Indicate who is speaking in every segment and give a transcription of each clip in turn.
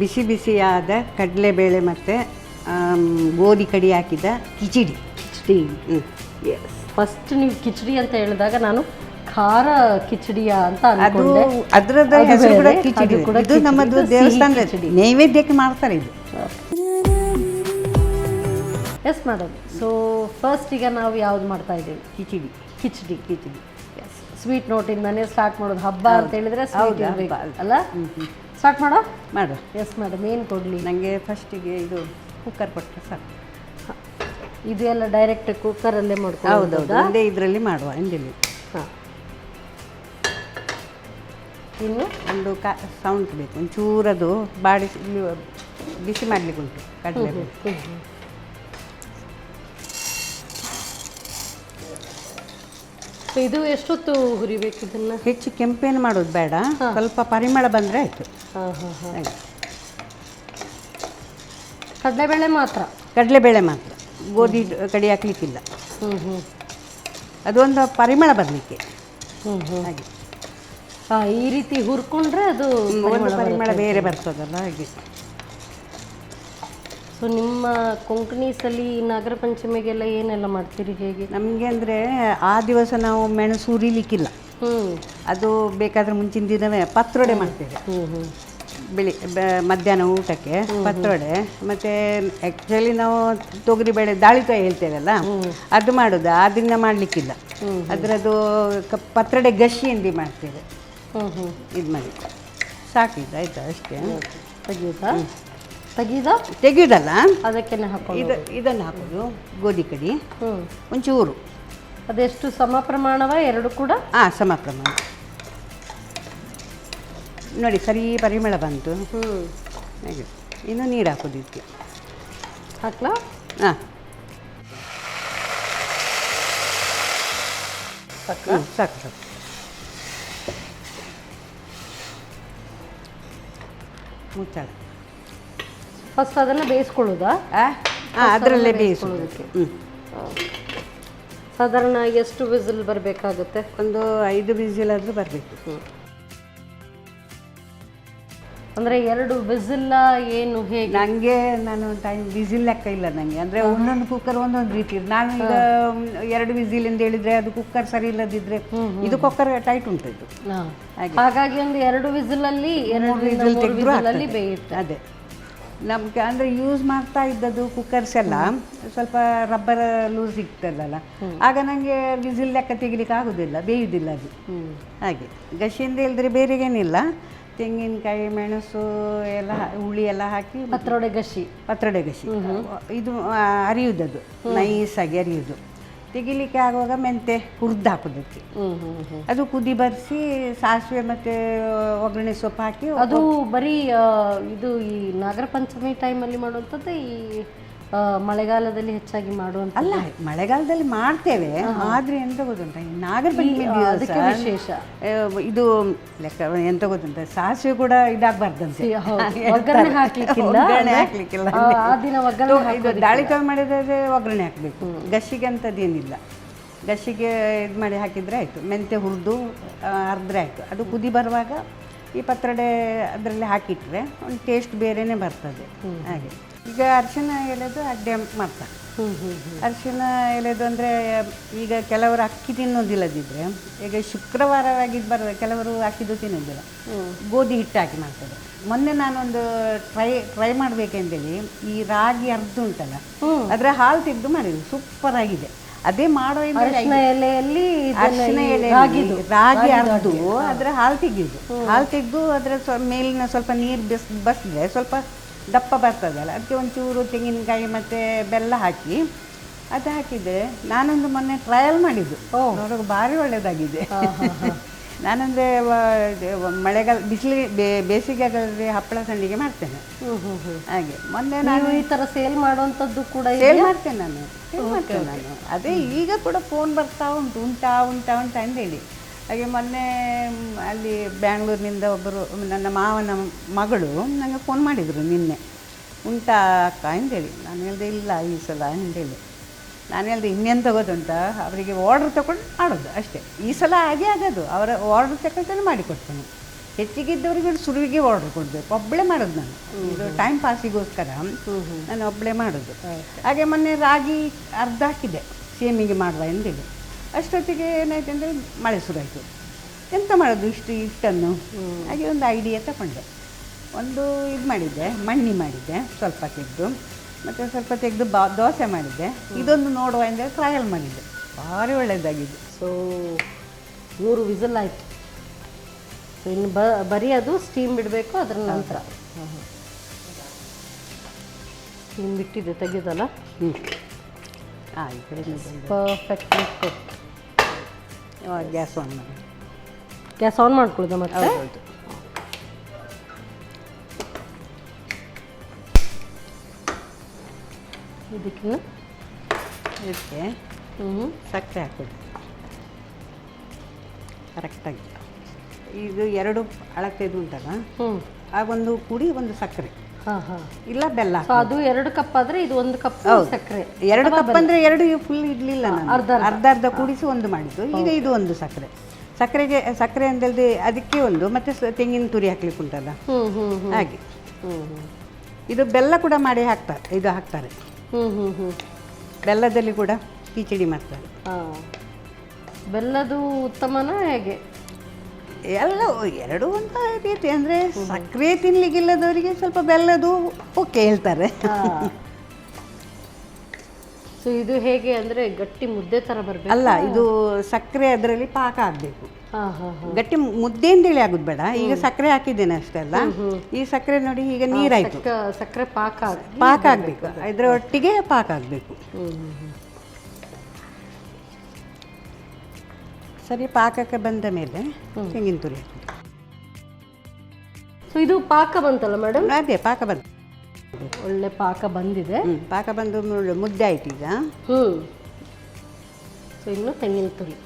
Speaker 1: ಬಿಸಿ ಬಿಸಿಯಾದ ಕಡಲೆಬೇಳೆ ಮತ್ತು ಗೋಧಿ ಕಡಿ ಹಾಕಿದ ಕಿಚಡಿ.
Speaker 2: ಎಸ್, ಫಸ್ಟ್ ನೀವು ಕಿಚಡಿ ಅಂತ ಹೇಳಿದಾಗ ನಾನು ಖಾರ ಕಿಚಡಿಯ ಅಂತ
Speaker 1: ಅದು ಅದರದ ಹೆಸರು ಕೂಡ ಕಿಚಡಿ. ಇದು ನಮ್ಮದು ದೇವಸ್ಥಾನದ ನೈವೇದ್ಯಕ್ಕೆ ಮಾಡ್ತಾರೆ ಇದು.
Speaker 2: Yes madam. ಸೊ ಫಸ್ಟ್ ಈಗ ನಾವು ಯಾವ್ದು ಮಾಡ್ತಾ ಇದ್ದೀವಿ?
Speaker 1: ಕಿಚಡಿ.
Speaker 2: ಎಸ್, ಸ್ವೀಟ್ ನೋಟಿಂದಾನೇ ಸ್ಟಾರ್ಟ್ ಮಾಡೋದು. ಹಬ್ಬ ಅಂತ ಹೇಳಿದ್ರೆ ಸ್ವೀಟ್ ಇರಬೇಕು ಅಲ್ಲ? ಸ್ಟಾರ್ಟ್ ಮಾಡು. ಎಸ್ ಮೇಡಮ್, ಏನು ಕೊಡಲಿ?
Speaker 1: ನನಗೆ ಫಸ್ಟಿಗೆ ಇದು ಕುಕ್ಕರ್ ಕೊಟ್ಟರೆ ಸಾಕು.
Speaker 2: ಇದೆಲ್ಲ ಡೈರೆಕ್ಟ್ ಕುಕ್ಕರಲ್ಲೇ ಮಾಡ್ಕೊಂಡು?
Speaker 1: ಹೌದೌದು, ಒಂದೇ ಇದರಲ್ಲಿ ಮಾಡುವ ಎಂದಿಲ್ಲಿ.
Speaker 2: ಹಾಂ, ಇನ್ನು
Speaker 1: ಒಂದು ಸೌಂಡ್ ಬೇಕು, ಒಂಚೂರದು ಬಾಡಿಸಿ ಬಿಸಿ ಮಾಡಲಿಕ್ಕೆ ಉಂಟು ಕಡಲೆಬೇಳೆ.
Speaker 2: ಇದು ಎಷ್ಟೊತ್ತು ಹುರಿಬೇಕು ಇದನ್ನು?
Speaker 1: ಹೆಚ್ಚು ಕೆಂಪೇನು ಮಾಡೋದು ಬೇಡ, ಸ್ವಲ್ಪ ಪರಿಮಳ ಬಂದರೆ ಆಯಿತು.
Speaker 2: ಕಡಲೆಬೇಳೆ ಮಾತ್ರ,
Speaker 1: ಗೋಧಿ ಕಡಿ ಹಾಕ್ಲಿಕ್ಕಿಲ್ಲ. ಅದೊಂದು ಪರಿಮಳ ಬರಲಿಕ್ಕೆ ಹಾಗೆ.
Speaker 2: ಈ ರೀತಿ ಹುರ್ಕೊಂಡ್ರೆ ಅದು
Speaker 1: ಒಂದು ಪರಿಮಳ ಬೇರೆ ಬರ್ತದಲ್ಲ ಹಾಗೆ.
Speaker 2: ಸೊ ನಿಮ್ಮ ಕೊಂಕಣಿಸಲ್ಲಿ ನಾಗರ ಪಂಚಮಿಗೆಲ್ಲ ಏನೆಲ್ಲ ಮಾಡ್ತೀರಿ, ಹೇಗೆ?
Speaker 1: ನಮಗೆ ಅಂದರೆ ಆ ದಿವಸ ನಾವು ಮೆಣಸು ಹುರಿಲಿಕ್ಕಿಲ್ಲ. ಅದು ಬೇಕಾದರೆ ಮುಂಚಿನ ದಿನವೇ ಪತ್ರೊಡೆ ಮಾಡ್ತೇವೆ. ಮಧ್ಯಾಹ್ನ ಊಟಕ್ಕೆ ಪತ್ರೊಡೆ. ಮತ್ತು ಆ್ಯಕ್ಚುಲಿ ನಾವು ತೊಗರಿಬೇಳೆ ದಾಳಿಕಾಯಿ ಹೇಳ್ತೇವಲ್ಲ, ಅದು ಮಾಡೋದು. ಆ ದಿನ ಮಾಡಲಿಕ್ಕಿಲ್ಲ. ಅದರದ್ದು ಪತ್ರೊಡೆ ಗಶಿ ಎಂದು ಮಾಡ್ತೇವೆ. ಇದು ಮಾಡಿ ಸಾಕಿದ್ದು ಆಯಿತಾ, ಅಷ್ಟೇ. ತೆಗೆಯೋದಲ್ಲ,
Speaker 2: ಅದಕ್ಕೆ ಹಾಕೋದು.
Speaker 1: ಇದನ್ನು ಹಾಕೋದು ಗೋಧಿ ಕಡಿ ಒಂಚೂರು.
Speaker 2: ಅದೆಷ್ಟು ಸಮ ಪ್ರಮಾಣವ ಎರಡು ಕೂಡ?
Speaker 1: ಸಮ ಪ್ರಮಾಣ. ನೋಡಿ, ಸರಿ ಪರಿಮಳ ಬಂತು. ಹಾಗೆ ಇನ್ನು ನೀರು ಹಾಕೋದು ಇದಕ್ಕೆ.
Speaker 2: ಹಾಕ್ಲಾ?
Speaker 1: ಹಾಂ, ಸಾಕು. ಮುಚ್ಚಾಳ.
Speaker 2: ಫಸ್ಟ್ ಅದನ್ನು ಬೇಯಿಸ್ಕೊಳ್ಳೋದಾ?
Speaker 1: ಅದರಲ್ಲೇ ಬೇಯಿಸೋದಕ್ಕೆ.
Speaker 2: ಸಾಧಾರಣ ಎಷ್ಟು ವಿಸಿಲ್ ಬರಬೇಕಾಗುತ್ತೆ?
Speaker 1: ಒಂದು 5 ವಿಸಿಲಾದರೂ ಬರಬೇಕು.
Speaker 2: ಅಂದರೆ 2 ವಿಸಿಲ್ಲ ಏನು, ಹೇಗೆ?
Speaker 1: ನನಗೆ ಟೈಮ್ ವಿಸಿಲ್ ಲೆಕ್ಕ ಇಲ್ಲ ನನಗೆ. ಅಂದರೆ ಒಂದೊಂದು ಕುಕ್ಕರ್ ಒಂದೊಂದು ರೀತಿ. ನಾನು ಈಗ 2 ವಿಸಿಲ್ ಎಂದು ಹೇಳಿದರೆ ಅದು ಕುಕ್ಕರ್ ಸರಿ ಇಲ್ಲದಿದ್ದರೆ, ಇದು ಕುಕ್ಕರ್ ಟೈಟ್ ಉಂಟು ಇದು.
Speaker 2: ಹಾಗಾಗಿ ಒಂದು 2 ವಿಸಿಲಲ್ಲಿ 2 ವಿಸಿಲಲ್ಲಿ ಬೇಯುತ್ತೆ.
Speaker 1: ಅದೇ ನಮಗೆ ಅಂದರೆ ಯೂಸ್ ಮಾಡ್ತಾ ಇದ್ದದ್ದು ಕುಕ್ಕರ್ಸ್ ಎಲ್ಲ ಸ್ವಲ್ಪ ರಬ್ಬರ್ ಲೂಸ್ ಇರ್ತದಲ್ಲ, ಆಗ ನನಗೆ ವಿಸಿಲ್ ಲೆಕ್ಕ ತೆಗಿಲಿಕ್ಕೆ ಆಗೋದಿಲ್ಲ, ಬೇಯುವುದಿಲ್ಲ ಅದು. ಹಾಗೆ ಗಶಿಯಿಂದ ಹೇಳಿದ್ರೆ ಬೇರೆಗೇನಿಲ್ಲ, ತೆಂಗಿನಕಾಯಿ ಮೆಣಸು ಎಲ್ಲ ಹುಳಿ ಎಲ್ಲ ಹಾಕಿ
Speaker 2: ಪತ್ರೊಡೆ ಗಶಿ
Speaker 1: ಇದು ಅರಿಯುವುದದು, ನೈಸಾಗಿ ಅರಿಯುವುದು. ತೆಗಿಲಿಕ್ಕೆ ಆಗುವಾಗ ಮೆಂತೆ ಹುರಿದು ಹಾಕೋದಕ್ಕೆ. ಅದು ಕುದಿ ಬರಿಸಿ ಸಾಸಿವೆ ಮತ್ತು ಒಗ್ಗರಣೆ ಸೊಪ್ಪು ಹಾಕಿ.
Speaker 2: ಅದು ಬರೀ ಇದು ಈ ನಾಗರ ಪಂಚಮಿ ಟೈಮಲ್ಲಿ ಮಾಡುವಂಥದ್ದು, ಈ ಮಳೆಗಾಲದಲ್ಲಿ ಹೆಚ್ಚಾಗಿ ಮಾಡುವಂಥ?
Speaker 1: ಅಲ್ಲ, ಮಳೆಗಾಲದಲ್ಲಿ ಮಾಡ್ತೇವೆ. ಆದರೆ ಎಂತ ಗೊತ್ತುಂಟ, ಈ ನಾಗರ ಪಂಚಮಿ ದಿವಸ
Speaker 2: ವಿಶೇಷ
Speaker 1: ಇದು ಲೆಕ್ಕ ಎಂತ ಗೊತ್ತುಂಟ, ಸಾಸಿವೆ ಕೂಡ ಇದಾಗಬಾರ್ದಂತೆ.
Speaker 2: ಒಗ್ಗರಣೆ ಹಾಕ್ಲಿಕ್ಕಿಲ್ಲ.
Speaker 1: ಇದು ದಾಳಿಕಾಯಿ ಮಾಡಿದ್ರೆ ಒಗ್ಗರಣೆ ಹಾಕಬೇಕು. ಗಶಿಗೆ ಅಂಥದ್ದೇನಿಲ್ಲ. ಗಶಿಗೆ ಇದು ಮಾಡಿ ಹಾಕಿದರೆ ಆಯಿತು. ಮೆಂತೆ ಹುರಿದು ಅರ್ದ್ರೆ ಆಯಿತು. ಅದು ಕುದಿ ಬರುವಾಗ ಈ ಪತ್ರೊಡೆ ಅದರಲ್ಲಿ ಹಾಕಿಟ್ರೆ ಒಂದು ಟೇಸ್ಟ್ ಬೇರೆಯೇ ಬರ್ತದೆ. ಹಾಗೆ ಈಗ ಅರಿಶಿನ ಎಲೆದು ಅಡ್ಡೆ ಮಾಡ್ತಾರೆ. ಅರಿಶಿನ ಎಲೆದು ಅಂದರೆ ಈಗ ಕೆಲವರು ಅಕ್ಕಿ ತಿನ್ನೋದಿಲ್ಲದಿದ್ದರೆ, ಈಗ ಶುಕ್ರವಾರವಾಗಿದ್ದು ಬರೋದು, ಕೆಲವರು ಅಕ್ಕಿದು ತಿನ್ನೋದಿಲ್ಲ, ಗೋಧಿ ಹಿಟ್ಟು ಹಾಕಿ ಮಾಡ್ತಾರೆ. ಮೊನ್ನೆ ನಾನೊಂದು ಟ್ರೈ ಮಾಡಬೇಕೆಂದೇಳಿ ಈ ರಾಗಿ ಅರ್ಧ ಉಂಟಲ್ಲ, ಅದರ ಹಾಲು ತೆಗೆದು ಮಾಡಿದ್ದು, ಸೂಪರ್ ಆಗಿದೆ. ಅದೇ ಮಾಡೋ
Speaker 2: ಅರಿಶಿನ ಎಲೆಯಲ್ಲಿ
Speaker 1: ರಾಗಿ ಅರ್ದು ಅದರ ಹಾಲು ತೆಗೆಯೋದು. ಹಾಲು ತೆಗೆದು ಅದರ ಮೇಲಿನ ಸ್ವಲ್ಪ ನೀರು ಬಸಿದ್ರೆ ಸ್ವಲ್ಪ ದಪ್ಪ ಬರ್ತದಲ್ಲ, ಅದಕ್ಕೆ ಒಂಚೂರು ತೆಂಗಿನಕಾಯಿ ಮತ್ತು ಬೆಲ್ಲ ಹಾಕಿ ಅದು ಹಾಕಿದ್ದೆ. ನಾನೊಂದು ಮೊನ್ನೆ ಟ್ರಯಲ್ ಮಾಡಿದ್ದು, ನೋಡೋಕೆ ಭಾರಿ ಒಳ್ಳೆಯದಾಗಿದೆ. ನಾನಂದರೆ ಮಳೆಗಾಲ ಬೇಸಿಗೆಗಾಲದಲ್ಲಿ ಹಪ್ಪಳ ಸಂಡಿಗೆ ಮಾಡ್ತೇನೆ. ಹಾಗೆ ಮೊನ್ನೆ ನಾನು
Speaker 2: ಈ ಥರ ಸೇಲ್ ಮಾಡುವಂಥದ್ದು ಕೂಡ
Speaker 1: ಸೇಲ್ ಮಾಡ್ತೇನೆ ನಾನು. ಅದೇ ಈಗ ಕೂಡ ಫೋನ್ ಬರ್ತಾ ಉಂಟಾ ಅಂತೇಳಿ. ಹಾಗೆ ಮೊನ್ನೆ ಅಲ್ಲಿ ಬ್ಯಾಂಗ್ಳೂರಿನಿಂದ ಒಬ್ಬರು ನನ್ನ ಮಾವನ ಮಗಳು ನನಗೆ ಫೋನ್ ಮಾಡಿದರು ನಿನ್ನೆ, ಉಂಟಾ ಅಕ್ಕ ಅಂತೇಳಿ. ನಾನು ಹೇಳಿದೆ ಇಲ್ಲ ಈ ಸಲ ಅಂತೇಳಿ. ನಾನು ಹೇಳಿದೆ ಇನ್ನೆಂತ ಗೊತ್ತುಂಟ, ಅವರಿಗೆ ಆರ್ಡ್ರ್ ತಗೊಂಡು ಮಾಡೋದು ಅಷ್ಟೇ. ಈ ಸಲ ಹಾಗೆ ಆಗೋದು, ಅವರ ಆರ್ಡ್ರ್ ತಗೊಳ್ತಾನೆ ಮಾಡಿಕೊಡ್ತೇನೆ. ಹೆಚ್ಚಿಗಿದ್ದವರಿಗೆ ಸುರುವಿಗೆ ಆರ್ಡ್ರ್ ಕೊಡಬೇಕು. ಒಬ್ಬಳೇ ಮಾಡೋದು ನಾನು, ಇದು ಟೈಮ್ ಪಾಸಿಗೋಸ್ಕರ ನಾನು ಒಬ್ಬಳೇ ಮಾಡೋದು. ಹಾಗೆ ಮೊನ್ನೆ ರಾಗಿ ಅರ್ಧ ಹಾಕಿದೆ ಸೇಮಿಗೆ ಮಾಡುವ ಎಂದೇಳಿ. ಅಷ್ಟೊತ್ತಿಗೆ ಏನಾಯ್ತು ಅಂದರೆ ಮಳೆ ಶುರುವಾಯಿತು. ಎಂತ ಮಾಡೋದು ಇಷ್ಟು ಹಿಟ್ಟನ್ನು? ಹಾಗೆ ಒಂದು ಐಡಿಯಾ ತಗೊಂಡೆ. ಒಂದು ಇದು ಮಾಡಿದ್ದೆ, ಮಣ್ಣಿ ಮಾಡಿದ್ದೆ ಸ್ವಲ್ಪ ತೆಗೆದು, ಮತ್ತು ಸ್ವಲ್ಪ ತೆಗೆದು ದೋಸೆ ಮಾಡಿದ್ದೆ. ಇದೊಂದು ನೋಡುವ ಅಂದರೆ ಟ್ರಯಲ್ ಮಾಡಿದ್ದೆ, ಭಾರಿ ಒಳ್ಳೆಯದಾಗಿದೆ.
Speaker 2: ಸೊ 3 ವಿಸಲ್ ಆಯಿತು. ಸೊ ಇನ್ನು ಬರೀ ಅದು ಸ್ಟೀಮ್ ಬಿಡಬೇಕು. ಅದರ ನಂತರ ಸ್ಟೀಮ್ ಬಿಟ್ಟಿದೆ, ತೆಗೆದಲ್ಲ.
Speaker 1: ಈ ಕಡೆ
Speaker 2: ಪರ್ಫೆಕ್ಟ್.
Speaker 1: ಗ್ಯಾಸ್ ಆನ್ ಮಾಡಿ,
Speaker 2: ಗ್ಯಾಸ್ ಆನ್ ಮಾಡ್ಕೊಳ್ಳೋದು ಮತ್ತೆ.
Speaker 1: ಹೌದು.
Speaker 2: ಇದಕ್ಕೆ
Speaker 1: ಸಕ್ಕರೆ ಹಾಕೋದು ಕರೆಕ್ಟಾಗಿ. ಇದು 2 ಅಳತೆದು ಉಂಟಲ್ಲ, ಆಗೊಂದು ಪುಡಿ ಒಂದು ಸಕ್ಕರೆ, ಇಲ್ಲ ಬೆಲ್ಲ.
Speaker 2: ಅದು 2 ಕಪ್ ಆದರೆ ಇದು 1 ಕಪ್ ಸಕ್ಕರೆ.
Speaker 1: 2 ಕಪ್ ಅಂದರೆ 2 ಫುಲ್ ಇಡಲಿಲ್ಲ ನಾನು, ಅರ್ಧ ಅರ್ಧ ಕೂಡಿಸಿ ಒಂದು ಮಾಡಿದ್ದು. ಈಗ ಇದು ಒಂದು ಸಕ್ಕರೆ ಅಂದಲ್ದೆ ಅದಕ್ಕೆ ಒಂದು, ಮತ್ತೆ ತೆಂಗಿನ ತುರಿ ಹಾಕ್ಲಿಕ್ಕೆ ಉಂಟಲ್ಲ ಹಾಗೆ. ಇದು ಬೆಲ್ಲ ಕೂಡ ಮಾಡಿ ಹಾಕ್ತಾರೆ. ಬೆಲ್ಲದಲ್ಲಿ ಕೂಡ ಕಿಚಡಿ ಮಾಡ್ತಾರೆ.
Speaker 2: ಬೆಲ್ಲದು ಉತ್ತಮನ ಹೇಗೆ?
Speaker 1: ಎಲ್ಲ 2 ಅಂತ ರೀತಿ. ಅಂದರೆ ಸಕ್ಕರೆ ತಿನ್ಲಿಕ್ಕಿಲ್ಲದವರಿಗೆ ಸ್ವಲ್ಪ ಬೆಲ್ಲದು ಓಕೆ ಹೇಳ್ತಾರೆ.
Speaker 2: ಸೊ ಇದು ಹೇಗೆ ಅಂದರೆ ಗಟ್ಟಿ ಮುದ್ದೆ ಥರ ಬರಬೇಕು?
Speaker 1: ಅಲ್ಲ, ಇದು ಸಕ್ಕರೆ ಅದರಲ್ಲಿ ಪಾಕ ಆಗಬೇಕು. ಗಟ್ಟಿ ಮುದ್ದೆ ಅಂತೇಳಿ ಆಗೋದು ಬೇಡ. ಈಗ ಸಕ್ಕರೆ ಹಾಕಿದ್ದೇನೆ ಅಷ್ಟೇ ಅಲ್ಲ. ಈ ಸಕ್ಕರೆ ನೋಡಿ ಈಗ ನೀರಾಯಿತು,
Speaker 2: ಸಕ್ಕರೆ ಪಾಕ
Speaker 1: ಆಗಬೇಕು. ಇದರ ಒಟ್ಟಿಗೆ ಪಾಕ ಆಗಬೇಕು. ಸರಿ, ಪಾಕಕ್ಕೆ ಬಂದ ಮೇಲೆ ತೆಂಗಿನ ತುರಿ.
Speaker 2: ಸೊ ಇದು ಪಾಕ ಬಂತಲ್ಲ ಮೇಡಮ್?
Speaker 1: ಅದೇ ಪಾಕ ಬಂತು,
Speaker 2: ಒಳ್ಳೆ ಪಾಕ ಬಂದಿದೆ.
Speaker 1: ಪಾಕ ಬಂದು ಮುದ್ದೆ ಆಯ್ತು ಈಗ.
Speaker 2: ಸೊ ಇನ್ನು ತೆಂಗಿನ ತುರಿ.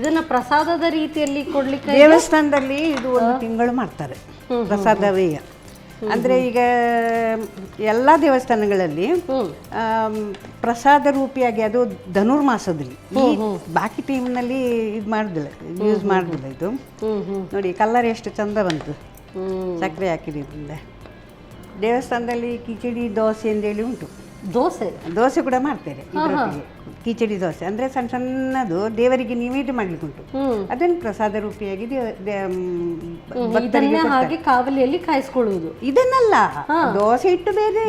Speaker 2: ಇದನ್ನ ಪ್ರಸಾದದ ರೀತಿಯಲ್ಲಿ ಕೊಡ್ಲಿಕ್ಕೆ
Speaker 1: ದೇವಸ್ಥಾನದಲ್ಲಿ ಇದು 1 ತಿಂಗಳು ಮಾಡ್ತಾರೆ ಪ್ರಸಾದವೇ. ಅಂದರೆ ಈಗ ಎಲ್ಲ ದೇವಸ್ಥಾನಗಳಲ್ಲಿ ಪ್ರಸಾದ ರೂಪಿಯಾಗಿ ಅದು ಧನುರ್ಮಾಸದಲ್ಲಿ, ಬಾಕಿ ಟೈಮ್ನಲ್ಲಿ ಇದು ಮಾಡೋದಿಲ್ಲ, ಯೂಸ್ ಮಾಡೋದಿಲ್ಲ. ಇದು ನೋಡಿ ಕಲರ್ ಎಷ್ಟು ಚಂದ ಬಂತು ಸಕ್ಕರೆ ಹಾಕಿದ್ರಿಂದ. ದೇವಸ್ಥಾನದಲ್ಲಿ ಕಿಚಡಿ ದೋಸೆ ಅಂತೇಳಿ ಉಂಟು. ದೋಸೆ ಕೂಡ ಮಾಡ್ತಾರೆ ಇದರೊಟ್ಟಿಗೆ. ಕಿಚಡಿ ದೋಸೆ ಅಂದರೆ ಸಣ್ಣ ಸಣ್ಣದು ದೇವರಿಗೆ ನೈವೇದ್ಯ ಮಾಡ್ಲಿಕ್ಕೆ ಉಂಟು. ಅದನ್ನು ಪ್ರಸಾದ ರೂಪಿಯಾಗಿ
Speaker 2: ಹಾಗೆ ಕಾವಲಿಯಲ್ಲಿ ಕಾಯಿಸ್ಕೊಳ್ಳುವುದು.
Speaker 1: ಇದನ್ನಲ್ಲ, ದೋಸೆ ಹಿಟ್ಟು ಬೇರೆ,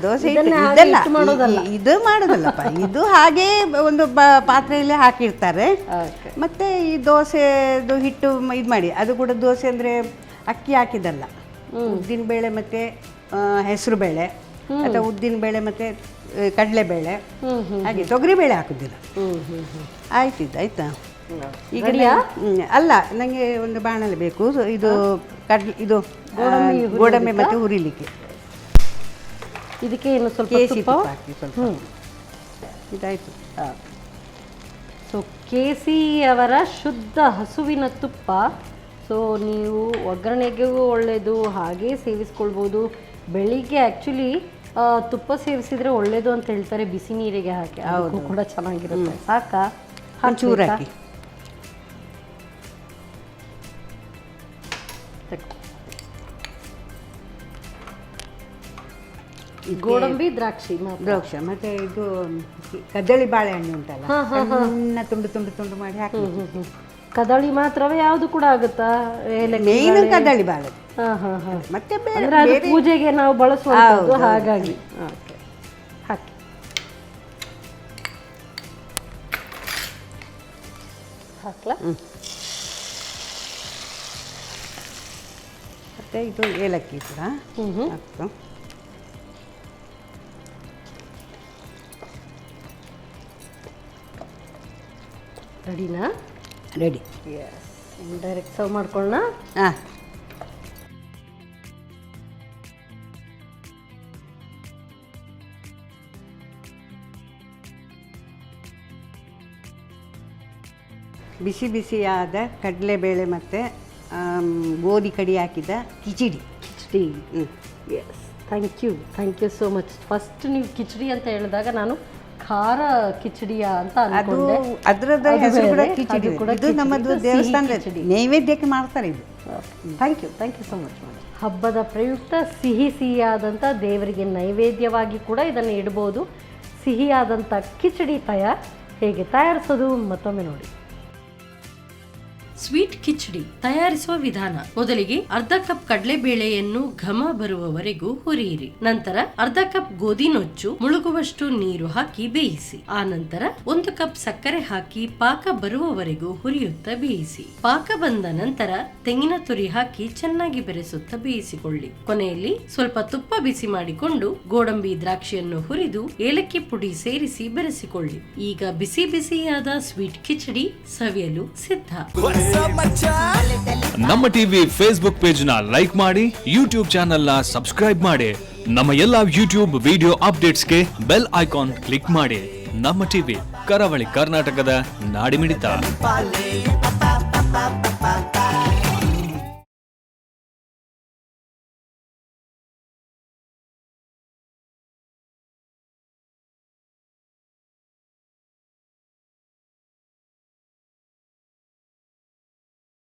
Speaker 1: ದೋಸೆ ಇದು ಮಾಡೋದಲ್ಲಪ್ಪ. ಇದು ಹಾಗೆ ಒಂದು ಪಾತ್ರೆಯಲ್ಲಿ ಹಾಕಿರ್ತಾರೆ. ಮತ್ತೆ ಈ ದೋಸೆದು ಹಿಟ್ಟು ಇದು ಮಾಡಿ, ಅದು ಕೂಡ ದೋಸೆ ಅಂದರೆ ಅಕ್ಕಿ ಹಾಕಿದಲ್ಲ, ಉದ್ದಿನ ಬೇಳೆ ಮತ್ತು ಹೆಸರು ಬೇಳೆ ಅಥವಾ ಉದ್ದಿನ ಬೇಳೆ ಮತ್ತು ಕಡಲೆಬೇಳೆ, ಹಾಗೆ ತೊಗರಿ ಬೇಳೆ ಹಾಕುದಿಲ್ಲ. ಆಯ್ತಾ? ಈಗ ಅಲ್ಲ, ನನಗೆ ಒಂದು ಬಾಣಲೆ ಬೇಕು. ಇದು ಇದು ಗೋಡಂಬಿ ಮತ್ತು ಹುರಿಲಿಕ್ಕೆ.
Speaker 2: ಇದಕ್ಕೆ ಏನು ಸ್ವಲ್ಪ
Speaker 1: ಹಾಕಿ ಸ್ವಲ್ಪ. ಇದಾಯಿತು.
Speaker 2: ಸೊ KC ಅವರ ಶುದ್ಧ ಹಸುವಿನ ತುಪ್ಪ. ಸೊ ನೀವು ಒಗ್ಗರಣೆಗೂ ಒಳ್ಳೆಯದು, ಹಾಗೆ ಸೇವಿಸ್ಕೊಳ್ಬೋದು. ಬೆಳಿಗ್ಗೆ ಆ್ಯಕ್ಚುಲಿ ತುಪ್ಪ ಸೇವಿಸಿದರೆ ಒಳ್ಳೆಯದು ಅಂತ ಹೇಳ್ತಾರೆ, ಬಿಸಿ ನೀರಿಗೆ ಹಾಕಿ. ಅದು ಕೂಡ ಚೆನ್ನಾಗಿರುತ್ತೆ. ಸಾಕಾ?
Speaker 1: ಒಂಚೂರು ಹಾಕಿ.
Speaker 2: ಗೋಡಂಬಿ, ದ್ರಾಕ್ಷಿ
Speaker 1: ಮತ್ತೆ ಇದು ಕದಳಿ ಬಾಳೆಹಣ್ಣು ಉಂಟಲ್ಲ, ಸಣ್ಣ ತುಂಡು ತುಂಡು ತುಂಡು ಮಾಡಿ ಹಾಕಿ.
Speaker 2: ಕದಳಿ ಮಾತ್ರವೇ? ಯಾವುದು ಕೂಡ ಆಗುತ್ತಾ?
Speaker 1: ಮೇನ್ ಕದಳಿ ಬಾಳೆ. ಮತ್ತೆ
Speaker 2: ಪೂಜೆಗೆ ನಾವು ಬಳಸುವಂಥದ್ದು, ಹಾಗಾಗಿ ಹಾಕಿ. ಹಾಕ್ಲಾ?
Speaker 1: ಮತ್ತೆ ಇದು ಏಲಕ್ಕಿ ಕೂಡ ಹಾಕ್ತು.
Speaker 2: ರೆಡಿನಾ?
Speaker 1: ರೆಡಿ.
Speaker 2: ಡೈರೆಕ್ಟ್ ಸರ್ವ್ ಮಾಡ್ಕೊಳ್ಳೋಣ.
Speaker 1: ಬಿಸಿ ಬಿಸಿಯಾದ ಕಡಲೆಬೇಳೆ ಮತ್ತು ಗೋಧಿ ಕಡಿ ಹಾಕಿದ khichdi.
Speaker 2: Yes, thank you so much. First ನೀವು ಕಿಚಡಿ ಅಂತ ಹೇಳಿದಾಗ ನಾನು ಖಾರ ಕಿಚಡಿಯ ಅಂತ
Speaker 1: ಅದು
Speaker 2: ಅನ್ಕೊಂಡೆ.
Speaker 1: ಅದರದ
Speaker 2: ಅದು
Speaker 1: ಹೆಸರು ಕೂಡ
Speaker 2: ಬೇರೆ,
Speaker 1: ಕಿಚಡಿ.
Speaker 2: ಅದು ಕೂಡ
Speaker 1: ಇದು
Speaker 2: ಕಿಚಡಿ,
Speaker 1: ನಮ್ಮದು
Speaker 2: ಇದು ಸಿಹಿ
Speaker 1: ದೇವಸ್ಥಾನದ
Speaker 2: ಕಿಚಡಿ.
Speaker 1: ನೈವೇದ್ಯಕ್ಕೆ ಮಾಡ್ತಾರೆ ಇದು.
Speaker 2: Thank you so much. ಹಬ್ಬದ ಪ್ರಯುಕ್ತ ಸಿಹಿಯಾದಂಥ ದೇವರಿಗೆ ನೈವೇದ್ಯವಾಗಿ ಕೂಡ ಇದನ್ನು ಇಡ್ಬೋದು. ಸಿಹಿಯಾದಂಥ ಕಿಚಡಿ ಹೇಗೆ ತಯಾರಿಸೋದು ಮತ್ತೊಮ್ಮೆ ನೋಡಿ. ಸ್ವೀಟ್ ಕಿಚಡಿ ತಯಾರಿಸುವ ವಿಧಾನ: ಮೊದಲಿಗೆ ಅರ್ಧ ಕಪ್ ಕಡಲೆಬೇಳೆಯನ್ನು ಘಮ ಬರುವವರೆಗೂ ಹುರಿಯಿರಿ. ನಂತರ ಅರ್ಧ ಕಪ್ ಗೋಧಿ ನುಚ್ಚು ಮುಳುಗುವಷ್ಟು ನೀರು ಹಾಕಿ ಬೇಯಿಸಿ. ಆ ನಂತರ 1 ಕಪ್ ಸಕ್ಕರೆ ಹಾಕಿ ಪಾಕ ಬರುವವರೆಗೂ ಹುರಿಯುತ್ತಾ ಬೇಯಿಸಿ. ಪಾಕ ಬಂದ ನಂತರ ತೆಂಗಿನ ತುರಿ ಹಾಕಿ ಚೆನ್ನಾಗಿ ಬೆರೆಸುತ್ತಾ ಬೇಯಿಸಿಕೊಳ್ಳಿ. ಕೊನೆಯಲ್ಲಿ ಸ್ವಲ್ಪ ತುಪ್ಪ ಬಿಸಿ ಮಾಡಿಕೊಂಡು ಗೋಡಂಬಿ ದ್ರಾಕ್ಷಿಯನ್ನು ಹುರಿದು ಏಲಕ್ಕಿ ಪುಡಿ ಸೇರಿಸಿ ಬೆರೆಸಿಕೊಳ್ಳಿ. ಈಗ ಬಿಸಿ ಬಿಸಿಯಾದ ಸ್ವೀಟ್ ಕಿಚಡಿ ಸವಿಯಲು ಸಿದ್ಧ.
Speaker 3: ನಮ್ಮ ಟಿವಿ ಫೇಸ್ಬುಕ್ ಪೇಜ್ ನ ಲೈಕ್ ಮಾಡಿ, ಯೂಟ್ಯೂಬ್ ಚಾನೆಲ್ ನ ಸಬ್ಸ್ಕ್ರೈಬ್ ಮಾಡಿ. ನಮ್ಮ ಎಲ್ಲಾ ಯೂಟ್ಯೂಬ್ ವಿಡಿಯೋ ಅಪ್ಡೇಟ್ಸ್ಗೆ ಬೆಲ್ ಐಕಾನ್ ಕ್ಲಿಕ್ ಮಾಡಿ. ನಮ್ಮ ಟಿವಿ, ಕರಾವಳಿ ಕರ್ನಾಟಕದ ನಾಡಿಮಿಡಿತ.